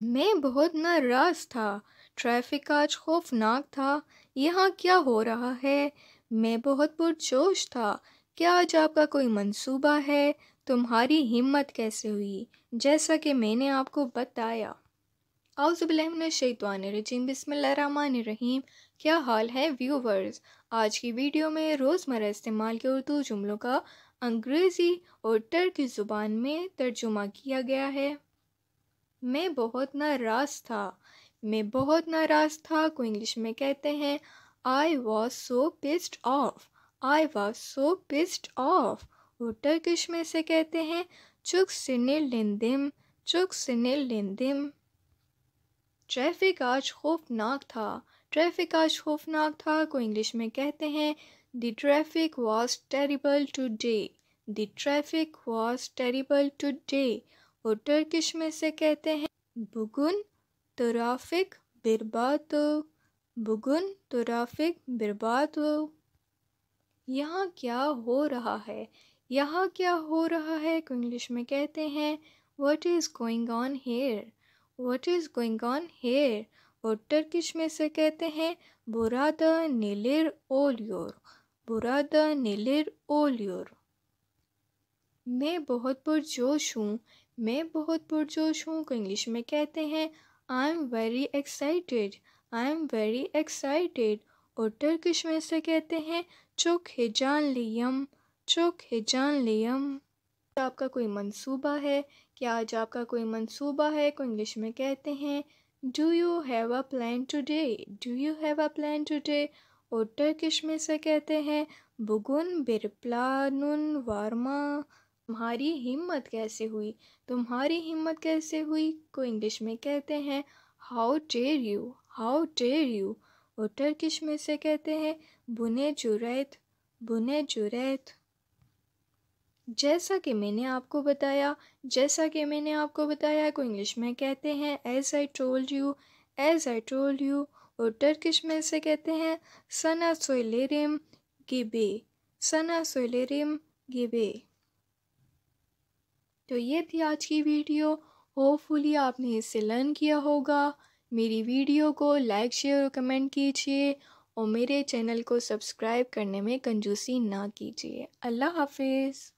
मैं बहुत नाराज़ था। ट्रैफ़िक आज खौफ़नाक था। यहाँ क्या हो रहा है? मैं बहुत पुरजोश था। क्या आज आपका कोई मंसूबा है? तुम्हारी हिम्मत कैसे हुई? जैसा कि मैंने आपको बताया। औज़ुबिल्लाहिमिनश्शैतानिर्रजीम बिस्मिल्लाहिर्रहमानिर्रहीम। क्या हाल है व्यूवर्स? आज की वीडियो में रोज़मर्रा इस्तेमाल के उर्दू जुमलों का अंग्रेज़ी और टर्की ज़ुबान में तर्जुमा किया गया है। मैं बहुत नाराज़ था। मैं बहुत नाराज़ था को इंग्लिश में कहते हैं I was so pissed off. I was so pissed off. और टर्किश में से कहते हैं चुक सिनिलिंदिम। चुक सिनिलिंदिम। ट्रैफ़िक आज खौफ़नाक था। ट्रैफ़िक आज खौफ़नाक था को इंग्लिश में कहते हैं the traffic was terrible today. The traffic was terrible today. और टर्किश में से कहते हैं बुगुन ट्रैफ़िक बिरबातो। बुगुन ट्रैफ़िक बिरबातो। यहाँ क्या हो रहा है? यहाँ क्या हो रहा है को इंग्लिश में कहते हैं what is going on here. What is going on here. और टर्किश में से कहते हैं बुरादा नीलिर ओलियोर। बुरादा नीलिर ओलियोर। मैं बहुत पुरजोश हूँ। मैं बहुत पुरजोश हूँ को इंग्लिश में कहते हैं I am very excited. I am very excited. और टर्किश में से कहते हैं चुक हिजान लियम। चुक हिजान लियम। आपका कोई मंसूबा है? क्या आज आपका कोई मंसूबा है को इंग्लिश में कहते हैं do you have a plan today. Do you have a plan today. और टर्किश में से कहते हैं बुगुन बिरप्लानुन वार्मा। तुम्हारी हिम्मत कैसे हुई? तुम्हारी हिम्मत कैसे हुई को इंग्लिश में कहते हैं how dare you. How dare you. और टर्किश में से कहते हैं बुने जुरैत। बुने जुरैत। जैसा कि मैंने आपको बताया को इंग्लिश में कहते हैं as I told you. As I told you. और टर्किश में से कहते हैं सना सोइलेरिम गिबे। सना सोइलेरिम गिबे। तो ये थी आज की वीडियो। होपफुली आपने इससे लर्न किया होगा। मेरी वीडियो को लाइक शेयर और कमेंट कीजिए और मेरे चैनल को सब्सक्राइब करने में कंजूसी ना कीजिए। अल्लाह हाफिज़।